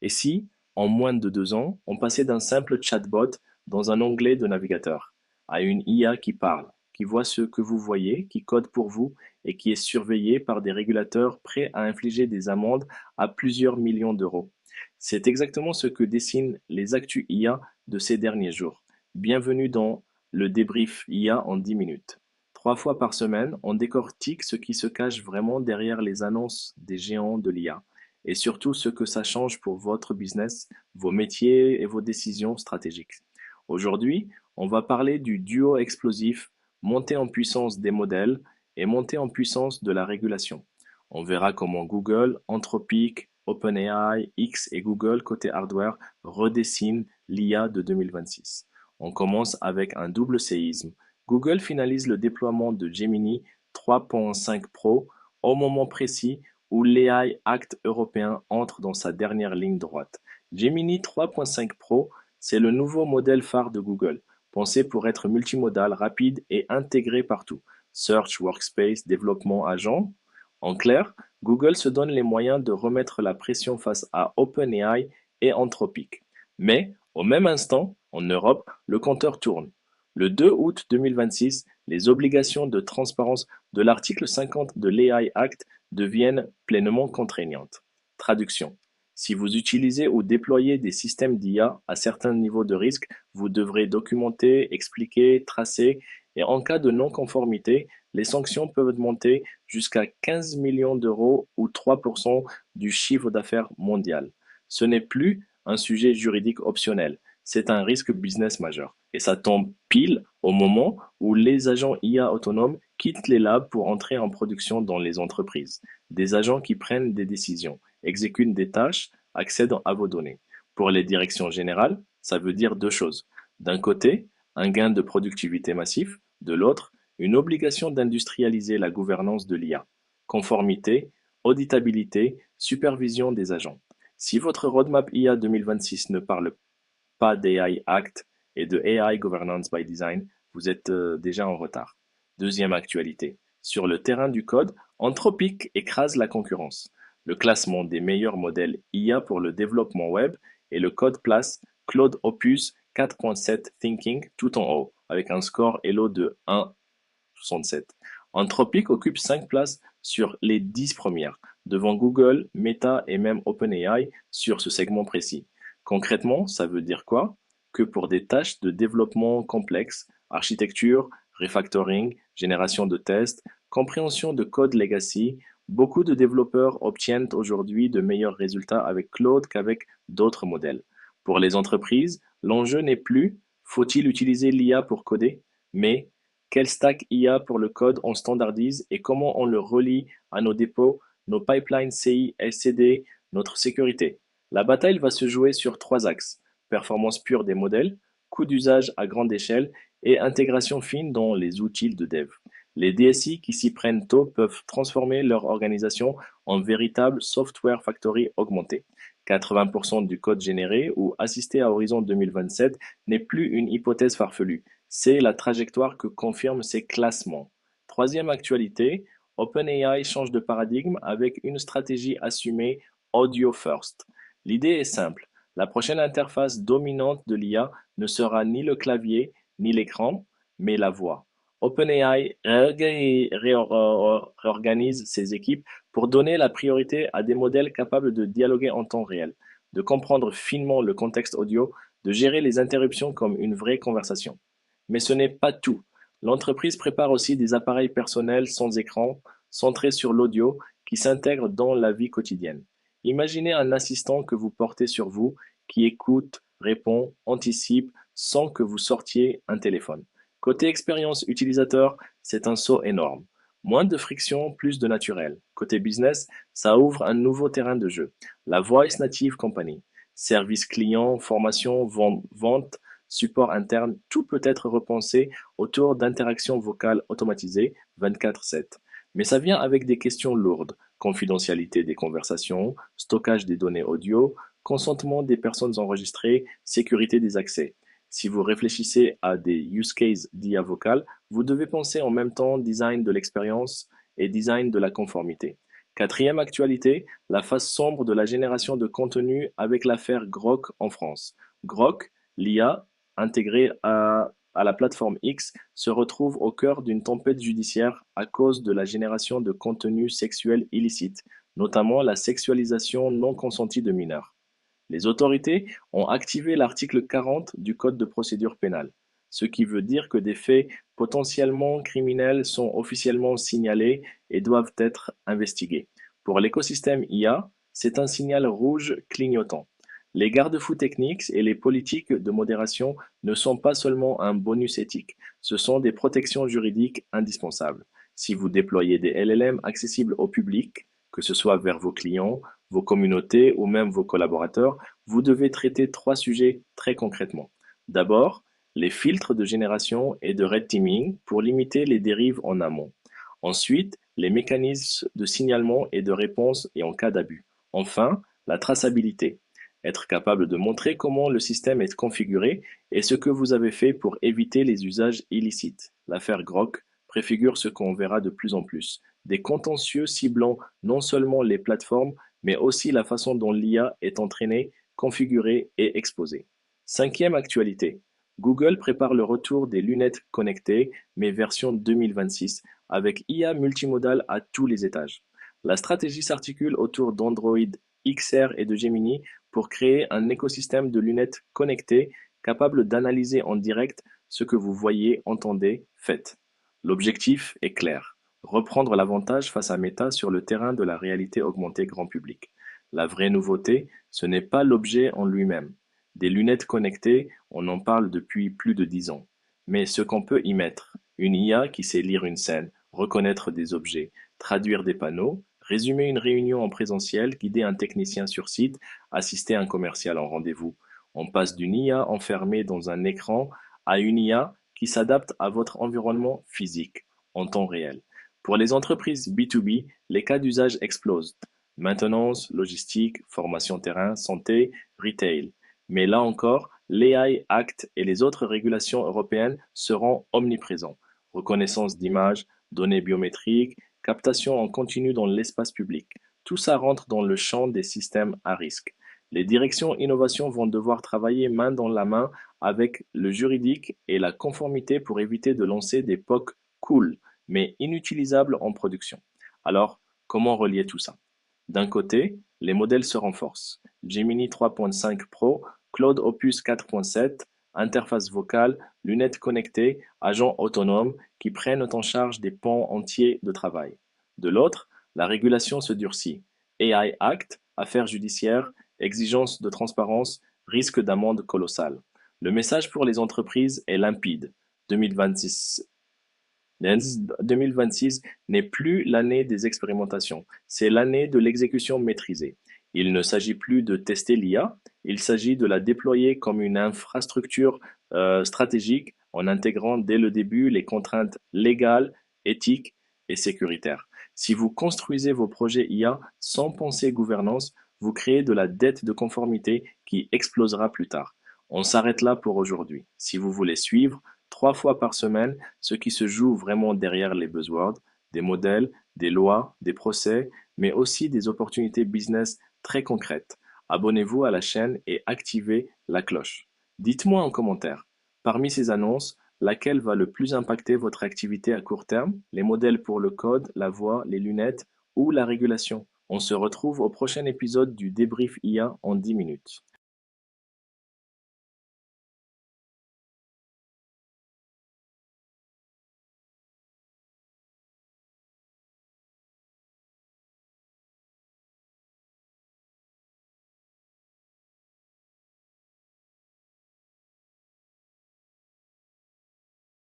Et si, en moins de 2 ans, on passait d'un simple chatbot dans un onglet de navigateur à une IA qui parle, qui voit ce que vous voyez, qui code pour vous et qui est surveillée par des régulateurs prêts à infliger des amendes à plusieurs millions d'euros. C'est exactement ce que dessinent les actus IA de ces derniers jours. Bienvenue dans le débrief IA en 10 minutes. 3 fois par semaine, on décortique ce qui se cache vraiment derrière les annonces des géants de l'IA et surtout ce que ça change pour votre business, vos métiers et vos décisions stratégiques. Aujourd'hui, on va parler du duo explosif, montée en puissance des modèles et montée en puissance de la régulation. On verra comment Google, Anthropic, OpenAI, X et Google côté hardware redessinent l'IA de 2026. On commence avec un double séisme. Google finalise le déploiement de Gemini 3.5 Pro au moment précis où l'AI Act européen entre dans sa dernière ligne droite. Gemini 3.5 Pro, c'est le nouveau modèle phare de Google, pensé pour être multimodal, rapide et intégré partout. Search, Workspace, développement agent. En clair, Google se donne les moyens de remettre la pression face à OpenAI et Anthropic. Mais, au même instant, en Europe, le compteur tourne. Le 2 août 2026, les obligations de transparence de l'article 50 de l'AI Act deviennent pleinement contraignantes. Traduction. Si vous utilisez ou déployez des systèmes d'IA à certains niveaux de risque, vous devrez documenter, expliquer, tracer et en cas de non-conformité, les sanctions peuvent monter jusqu'à 15 millions d'euros ou 3% du chiffre d'affaires mondial. Ce n'est plus un sujet juridique optionnel, c'est un risque business majeur. Et ça tombe pile au moment où les agents IA autonomes quittent les labs pour entrer en production dans les entreprises. Des agents qui prennent des décisions, exécutent des tâches, accèdent à vos données. Pour les directions générales, ça veut dire deux choses. D'un côté, un gain de productivité massif, de l'autre, une obligation d'industrialiser la gouvernance de l'IA. Conformité, auditabilité, supervision des agents. Si votre roadmap IA 2026 ne parle pas d'AI Act et de AI Governance by Design, vous êtes déjà en retard. Deuxième actualité. Sur le terrain du code, Anthropic écrase la concurrence. Le classement des meilleurs modèles IA pour le développement web et le code place Claude Opus 4.7 Thinking tout en haut, avec un score Elo de 1,67. Anthropic occupe 5 places sur les 10 premières, devant Google, Meta et même OpenAI sur ce segment précis. Concrètement, ça veut dire quoi? Que pour des tâches de développement complexes, architecture, refactoring, génération de tests, compréhension de code legacy, beaucoup de développeurs obtiennent aujourd'hui de meilleurs résultats avec Claude qu'avec d'autres modèles. Pour les entreprises, l'enjeu n'est plus faut-il utiliser l'IA pour coder, mais quel stack IA pour le code on standardise et comment on le relie à nos dépôts, nos pipelines CI, SCD, notre sécurité. La bataille va se jouer sur 3 axes: performance pure des modèles, coût d'usage à grande échelle et intégration fine dans les outils de dev. Les DSI qui s'y prennent tôt peuvent transformer leur organisation en véritable software factory augmenté. 80% du code généré ou assisté à horizon 2027 n'est plus une hypothèse farfelue, c'est la trajectoire que confirment ces classements. Troisième actualité, OpenAI change de paradigme avec une stratégie assumée audio first. L'idée est simple, la prochaine interface dominante de l'IA ne sera ni le clavier ni l'écran, mais la voix. OpenAI réorganise ses équipes pour donner la priorité à des modèles capables de dialoguer en temps réel, de comprendre finement le contexte audio, de gérer les interruptions comme une vraie conversation. Mais ce n'est pas tout. L'entreprise prépare aussi des appareils personnels sans écran, centrés sur l'audio, qui s'intègrent dans la vie quotidienne. Imaginez un assistant que vous portez sur vous, qui écoute, répond, anticipe, sans que vous sortiez un téléphone. Côté expérience utilisateur, c'est un saut énorme. Moins de friction, plus de naturel. Côté business, ça ouvre un nouveau terrain de jeu. La Voice Native Company. Service client, formation, vente, support interne, tout peut être repensé autour d'interactions vocales automatisées 24/7. Mais ça vient avec des questions lourdes: confidentialité des conversations, stockage des données audio, consentement des personnes enregistrées, sécurité des accès. Si vous réfléchissez à des use cases d'IA vocale, vous devez penser en même temps design de l'expérience et design de la conformité. Quatrième actualité, la face sombre de la génération de contenu avec l'affaire Grok en France. Grok, l'IA intégrée à la plateforme X, se retrouve au cœur d'une tempête judiciaire à cause de la génération de contenus sexuels illicites, notamment la sexualisation non consentie de mineurs. Les autorités ont activé l'article 40 du Code de procédure pénale, ce qui veut dire que des faits potentiellement criminels sont officiellement signalés et doivent être investigués. Pour l'écosystème IA, c'est un signal rouge clignotant. Les garde-fous techniques et les politiques de modération ne sont pas seulement un bonus éthique, ce sont des protections juridiques indispensables. Si vous déployez des LLM accessibles au public, que ce soit vers vos clients, vos communautés ou même vos collaborateurs, vous devez traiter trois sujets très concrètement. D'abord, les filtres de génération et de red teaming pour limiter les dérives en amont. Ensuite, les mécanismes de signalement et de réponse et en cas d'abus. Enfin, la traçabilité. Être capable de montrer comment le système est configuré et ce que vous avez fait pour éviter les usages illicites. L'affaire Grok préfigure ce qu'on verra de plus en plus. Des contentieux ciblant non seulement les plateformes, mais aussi la façon dont l'IA est entraînée, configurée et exposée. Cinquième actualité. Google prépare le retour des lunettes connectées, mais version 2026, avec IA multimodale à tous les étages. La stratégie s'articule autour d'Android XR et de Gemini pour créer un écosystème de lunettes connectées capable d'analyser en direct ce que vous voyez, entendez, faites. L'objectif est clair: reprendre l'avantage face à Meta sur le terrain de la réalité augmentée grand public. La vraie nouveauté, ce n'est pas l'objet en lui-même. Des lunettes connectées, on en parle depuis plus de 10 ans. Mais ce qu'on peut y mettre, une IA qui sait lire une scène, reconnaître des objets, traduire des panneaux, résumer une réunion en présentiel, guider un technicien sur site, assister un commercial en rendez-vous. On passe d'une IA enfermée dans un écran à une IA qui s'adapte à votre environnement physique, en temps réel. Pour les entreprises B2B, les cas d'usage explosent. Maintenance, logistique, formation terrain, santé, retail. Mais là encore, l'AI Act et les autres régulations européennes seront omniprésents. Reconnaissance d'images, données biométriques, captation en continu dans l'espace public. Tout ça rentre dans le champ des systèmes à risque. Les directions innovation vont devoir travailler main dans la main avec le juridique et la conformité pour éviter de lancer des POC cool, mais inutilisables en production. Alors, comment relier tout ça? D'un côté, les modèles se renforcent. Gemini 3.5 Pro, Claude Opus 4.7, interface vocale, lunettes connectées, agents autonomes qui prennent en charge des pans entiers de travail. De l'autre, la régulation se durcit. AI Act, affaires judiciaires, exigences de transparence, risque d'amende colossale. Le message pour les entreprises est limpide. 2026 2026 n'est plus l'année des expérimentations, c'est l'année de l'exécution maîtrisée. Il ne s'agit plus de tester l'IA, il s'agit de la déployer comme une infrastructure stratégique en intégrant dès le début les contraintes légales, éthiques et sécuritaires. Si vous construisez vos projets IA sans penser gouvernance, vous créez de la dette de conformité qui explosera plus tard. On s'arrête là pour aujourd'hui. Si vous voulez suivre 3 fois par semaine ce qui se joue vraiment derrière les buzzwords, des modèles, des lois, des procès, mais aussi des opportunités business très concrètes. Abonnez-vous à la chaîne et activez la cloche. Dites-moi en commentaire, parmi ces annonces, laquelle va le plus impacter votre activité à court terme, les modèles pour le code, la voix, les lunettes ou la régulation? On se retrouve au prochain épisode du débrief IA en 10 minutes.